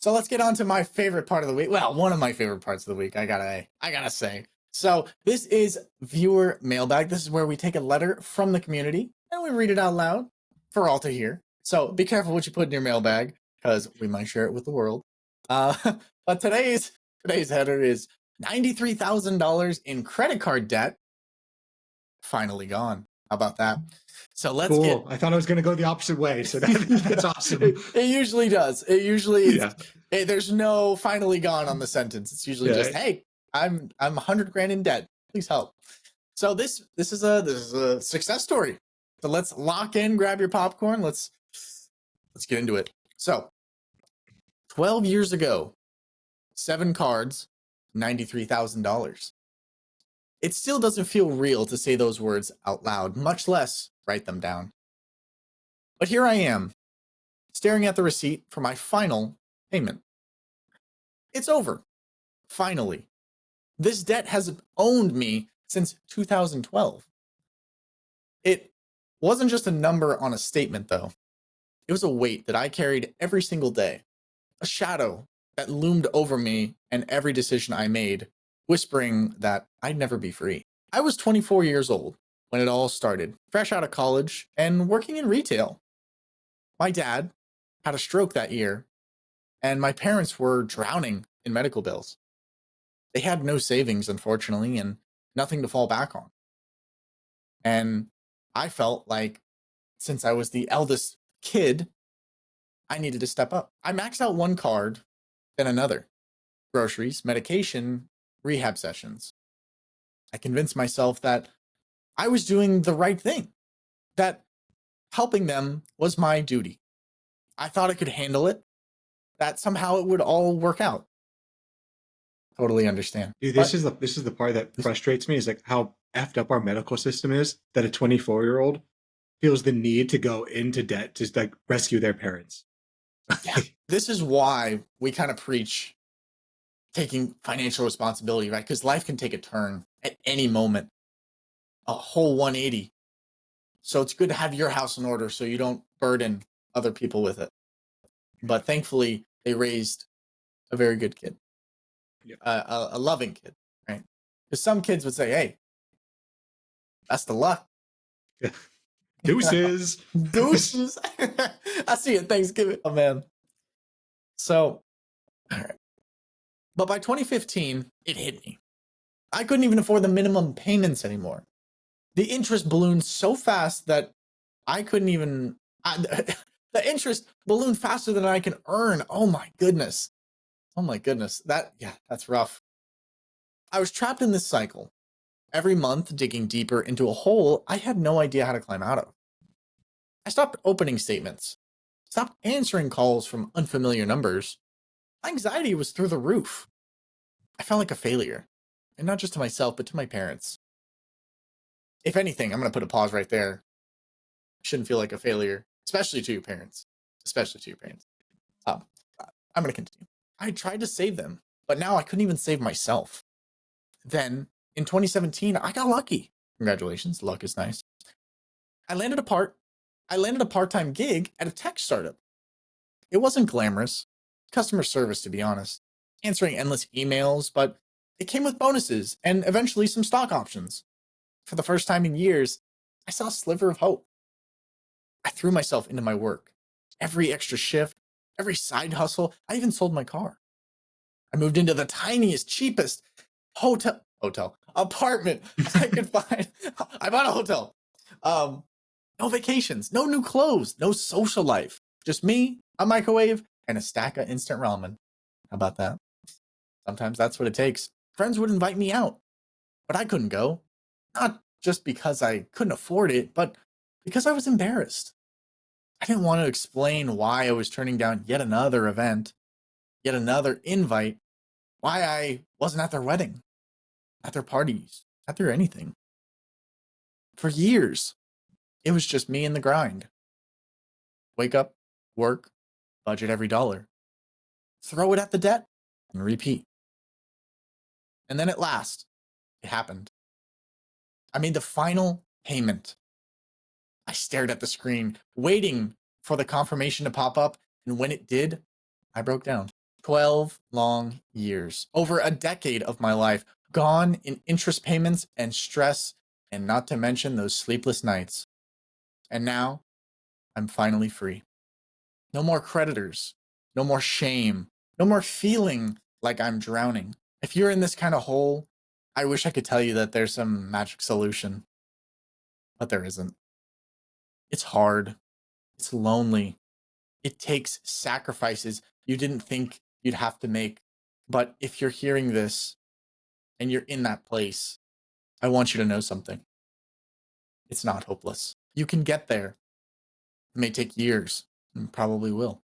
So let's get on to my favorite part of the week. Well, one of my favorite parts of the week, I gotta say. So this is Viewer Mailbag. This is where we take a letter from the community and we read it out loud for all to hear. So be careful what you put in your mailbag because we might share it with the world. Uh, but today's header is $93,000 in credit card debt. Finally gone. How about that? So let's Cool. I thought I was going to go the opposite way, so that's awesome. It usually does. It usually is. There's no finally gone on the sentence. It's usually just, hey, I'm 100 grand in debt. Please help. So this is a success story. So let's lock in, grab your popcorn. Let's get into it. So 12 years ago, 7 cards, $93,000. It still doesn't feel real to say those words out loud, much less write them down. But here I am, staring at the receipt for my final payment. It's over. Finally. This debt has owned me since 2012. It wasn't just a number on a statement, though. It was a weight that I carried every single day, a shadow that loomed over me and every decision I made, whispering that I'd never be free. I was 24 years old when it all started, fresh out of college and working in retail. My dad had a stroke that year, and my parents were drowning in medical bills. They had no savings, unfortunately, and nothing to fall back on. And I felt like, since I was the eldest kid, I needed to step up. I maxed out one card, then another. Groceries, medication, rehab sessions. I convinced myself that I was doing the right thing, that helping them was my duty. I thought I could handle it, that somehow it would all work out. Totally understand. Dude, this is the part that frustrates me, is like how effed up our medical system is, that a 24-year-old feels the need to go into debt to like rescue their parents. Yeah, this is why we kind of preach taking financial responsibility, right? Because life can take a turn at any moment, a whole 180. So it's good to have your house in order so you don't burden other people with it. But thankfully, they raised a very good kid, a loving kid, right? Because some kids would say, hey, best of luck. Deuces. Deuces. I see it Thanksgiving. Oh, man. So, all right. But by 2015, it hit me. I couldn't even afford the minimum payments anymore. The interest ballooned so fast that I couldn't even... the interest ballooned faster than I can earn. Oh my goodness. Oh my goodness. That's rough. I was trapped in this cycle. Every month digging deeper into a hole I had no idea how to climb out of. I stopped opening statements. Stopped answering calls from unfamiliar numbers. My anxiety was through the roof. I felt like a failure. And not just to myself, but to my parents. If anything, I'm going to put a pause right there. Shouldn't feel like a failure, especially to your parents. Especially to your parents. I'm going to continue. I tried to save them, but now I couldn't even save myself. Then, in 2017, I got lucky. Congratulations, luck is nice. I landed a part-time gig at a tech startup. It wasn't glamorous. Customer service, to be honest. Answering endless emails, but it came with bonuses and eventually some stock options. For the first time in years, I saw a sliver of hope. I threw myself into my work. Every extra shift, every side hustle, I even sold my car. I moved into the tiniest, cheapest apartment I could find. I bought a hotel. No vacations, no new clothes, no social life. Just me, a microwave, and a stack of instant ramen. How about that? Sometimes that's what it takes. Friends would invite me out, but I couldn't go. Not just because I couldn't afford it, but because I was embarrassed. I didn't want to explain why I was turning down yet another event, yet another invite, why I wasn't at their wedding, at their parties, at their anything. For years, it was just me and the grind. Wake up, work, budget every dollar, throw it at the debt, and repeat. And then at last, it happened. I made the final payment. I stared at the screen, waiting for the confirmation to pop up, and when it did, I broke down. 12 long years, over a decade of my life, gone in interest payments and stress, and not to mention those sleepless nights. And now, I'm finally free. No more creditors, no more shame, no more feeling like I'm drowning. If you're in this kind of hole, I wish I could tell you that there's some magic solution, but there isn't. It's hard. It's lonely. It takes sacrifices you didn't think you'd have to make. But if you're hearing this and you're in that place, I want you to know something. It's not hopeless. You can get there. It may take years, and probably will.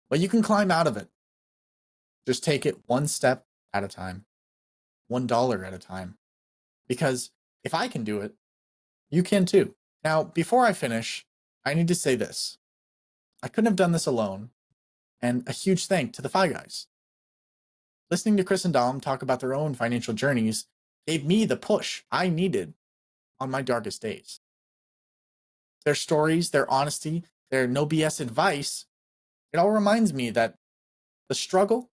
But you can climb out of it. Just take it one step at a time, $1 at a time. Because if I can do it, you can too. Now, before I finish, I need to say this. I couldn't have done this alone, and a huge thank to the Fi Guys. Listening to Chris and Dom talk about their own financial journeys gave me the push I needed on my darkest days. Their stories, their honesty, their no BS advice, it all reminds me that the struggle,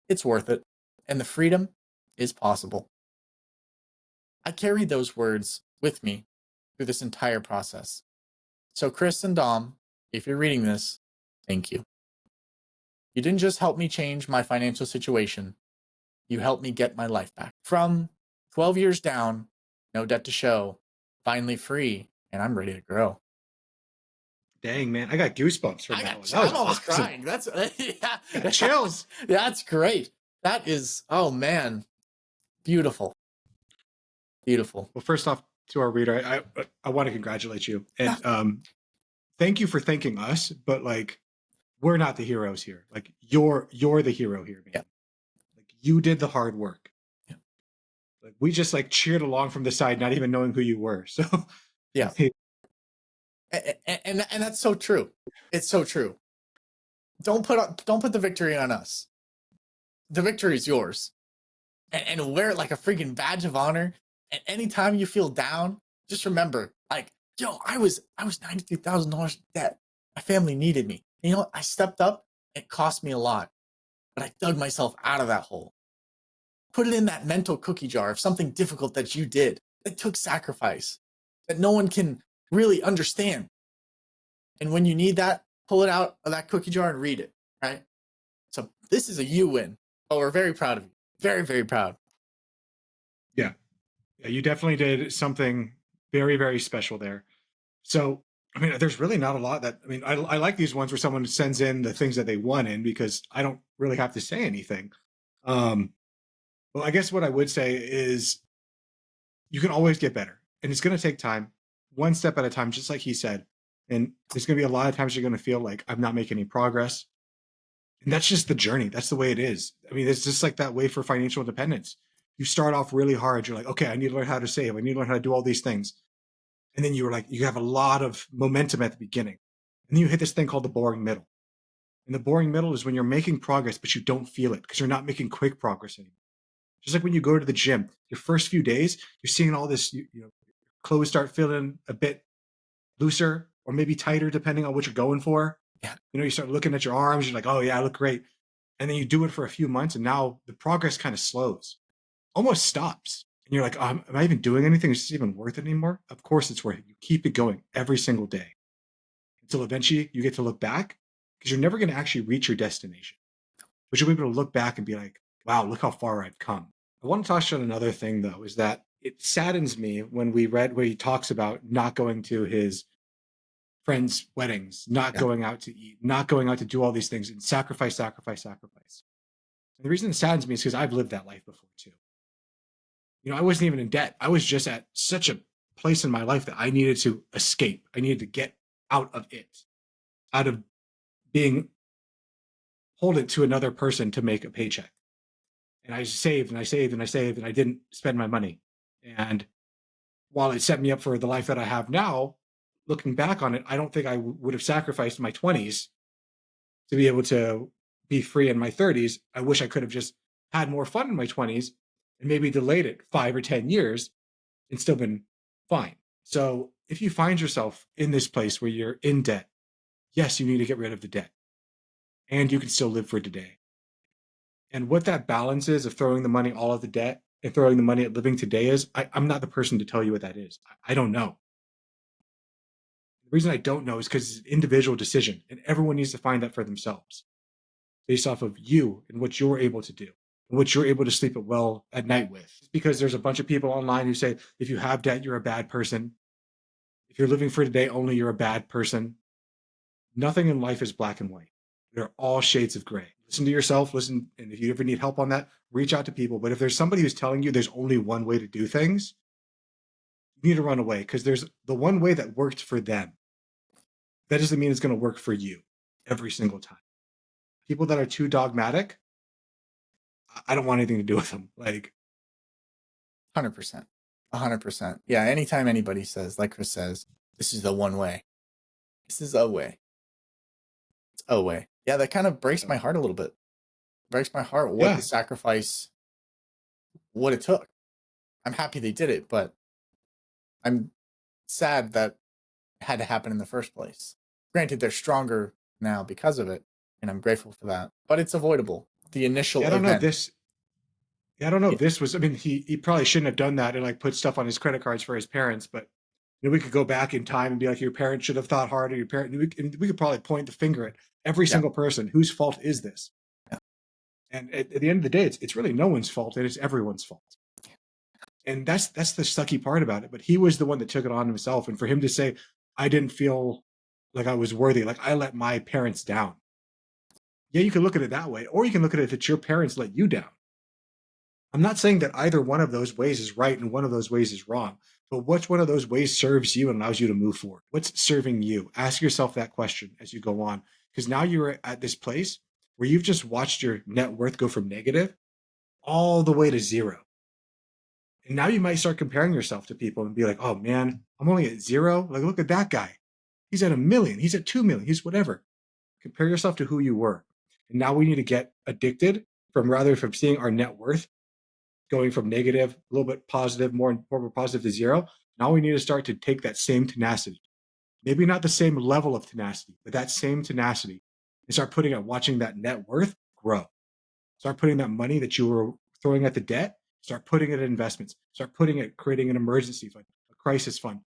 it's worth it, and the freedom is possible. I carried those words with me through this entire process. So Chris and Dom, if you're reading this, thank you. You didn't just help me change my financial situation, you helped me get my life back. From 12 years down, no debt to show, finally free, and I'm ready to grow. Dang, man, I got goosebumps from that one. I'm almost crying. That's yeah, chills. That's great. That is, oh man, beautiful. Beautiful. Well, first off, to our reader, I want to congratulate you and thank you for thanking us. But like, we're not the heroes here. Like, you're the hero here, man. Yeah. Like, you did the hard work. Yeah. Like, we just like cheered along from the side, not even knowing who you were. So yeah. And that's so true. It's so true. Don't put the victory on us. The victory is yours. And wear it like a freaking badge of honor. And anytime you feel down, just remember, like, yo, I was $93,000 in debt. My family needed me. And you know what? I stepped up. It cost me a lot, but I dug myself out of that hole. Put it in that mental cookie jar of something difficult that you did. That took sacrifice. That no one can really understand. And when you need that, pull it out of that cookie jar and read it, right? So this is a you win. Oh, we're very proud of you. Very, very proud. Yeah. Yeah, you definitely did something very, very special there. So, I mean, there's really not a lot that, I mean, I like these ones where someone sends in the things that they won in because I don't really have to say anything. Well, I guess what I would say is you can always get better and it's going to take time, one step at a time, just like he said. And there's going to be a lot of times you're going to feel like I'm not making any progress. And that's just the journey. That's the way it is. I mean, it's just like that way for financial independence. You start off really hard. You're like, okay, I need to learn how to save. I need to learn how to do all these things. And then you're like, you have a lot of momentum at the beginning. And then you hit this thing called the boring middle. And the boring middle is when you're making progress, but you don't feel it because you're not making quick progress anymore. Just like when you go to the gym, your first few days, you're seeing all this, you know, clothes start feeling a bit looser or maybe tighter, depending on what you're going for. Yeah. You know, you start looking at your arms, you're like, oh yeah, I look great. And then you do it for a few months and now the progress kind of slows, almost stops. And you're like, am I even doing anything? Is this even worth it anymore? Of course it's worth it. You keep it going every single day until eventually you get to look back because you're never going to actually reach your destination. But you'll be able to look back and be like, wow, look how far I've come. I want to touch on another thing though, is that it saddens me when we read where he talks about not going to his friends' weddings, not going out to eat, not going out to do all these things and sacrifice. And the reason it saddens me is because I've lived that life before too. You know, I wasn't even in debt. I was just at such a place in my life that I needed to escape. I needed to get out of it, out of being holding to another person to make a paycheck. And I saved and I saved and I saved and I didn't spend my money. And while it set me up for the life that I have now, looking back on it, I don't think I would have sacrificed my 20s to be able to be free in my 30s. I wish I could have just had more fun in my 20s and maybe delayed it 5 or 10 years and still been fine. So if you find yourself in this place where you're in debt, yes, you need to get rid of the debt and you can still live for today. And what that balance is of throwing the money all at the debt and throwing the money at living today is, I'm not the person to tell you what that is. I don't know. The reason I don't know is because it's an individual decision, and everyone needs to find that for themselves based off of you and what you're able to do and what you're able to sleep well at night with. Because there's a bunch of people online who say, if you have debt, you're a bad person. If you're living for today only, you're a bad person. Nothing in life is black and white. They're all shades of gray. Listen to yourself, listen, and if you ever need help on that, reach out to people. But if there's somebody who's telling you there's only one way to do things, you need to run away, because there's the one way that worked for them. That doesn't mean it's going to work for you every single time. People that are too dogmatic, I don't want anything to do with them. Like 100%. 100%. Yeah, anytime anybody says, like Chris says, this is the one way. This is a way. It's a way. Yeah, that kind of breaks my heart a little bit. Breaks my heart what the sacrifice, what it took. I'm happy they did it, but I'm sad that it had to happen in the first place. Granted, they're stronger now because of it, and I'm grateful for that. But it's avoidable. The initial I don't event. know this. I don't know if this was, I mean, he probably shouldn't have done that and like put stuff on his credit cards for his parents, but you know, we could go back in time and be like, your parents should have thought harder. Your parent, we could probably point the finger at every single person. Whose fault is this? Yeah. And at the end of the day, it's really no one's fault, and it's everyone's fault. And that's the sucky part about it. But he was the one that took it on himself. And for him to say, I didn't feel like I was worthy, like I let my parents down. Yeah, you can look at it that way, or you can look at it that your parents let you down. I'm not saying that either one of those ways is right and one of those ways is wrong, but which one of those ways serves you and allows you to move forward? What's serving you? Ask yourself that question as you go on, because now you're at this place where you've just watched your net worth go from negative all the way to zero. And now you might start comparing yourself to people and be like, oh man, I'm only at zero. Like, look at that guy. He's at 1 million. He's at 2 million. He's whatever. Compare yourself to who you were. And now we need to get addicted from seeing our net worth going from negative, a little bit positive, more positive to zero. Now we need to start to take that same tenacity, maybe not the same level of tenacity, but that same tenacity, and start putting it, watching that net worth grow. Start putting that money that you were throwing at the debt, start putting it in investments, start putting it, creating an emergency fund, a crisis fund,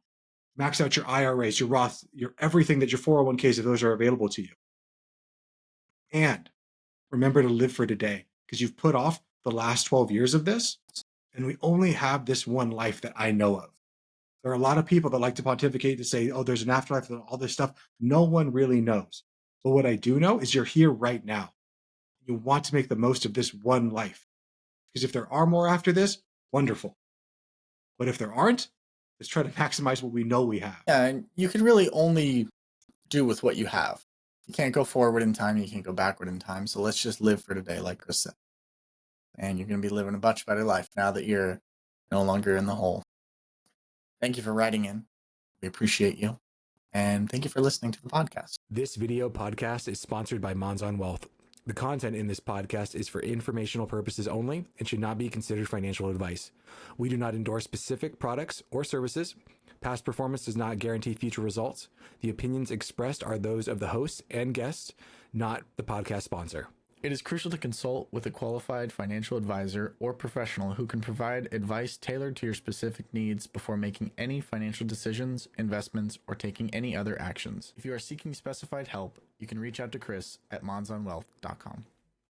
max out your IRAs, your Roth, your everything that your 401ks, if those are available to you. And remember to live for today, because you've put off the last 12 years of this, and we only have this one life that I know of. There are a lot of people that like to pontificate to say, oh, there's an afterlife and all this stuff. No one really knows. But what I do know is you're here right now. You want to make the most of this one life. Because if there are more after this, wonderful. But if there aren't, let's try to maximize what we know we have. Yeah, and you can really only do with what you have. You can't go forward in time, you can't go backward in time. So let's just live for today, like Chris said. And you're going to be living a much better life now that you're no longer in the hole. Thank you for writing in. We appreciate you. And thank you for listening to the podcast. This video podcast is sponsored by Monzon Wealth. The content in this podcast is for informational purposes only and should not be considered financial advice. We do not endorse specific products or services. Past performance does not guarantee future results. The opinions expressed are those of the hosts and guests, not the podcast sponsor. It is crucial to consult with a qualified financial advisor or professional who can provide advice tailored to your specific needs before making any financial decisions, investments, or taking any other actions. If you are seeking specified help, you can reach out to Chris at monzonwealth.com.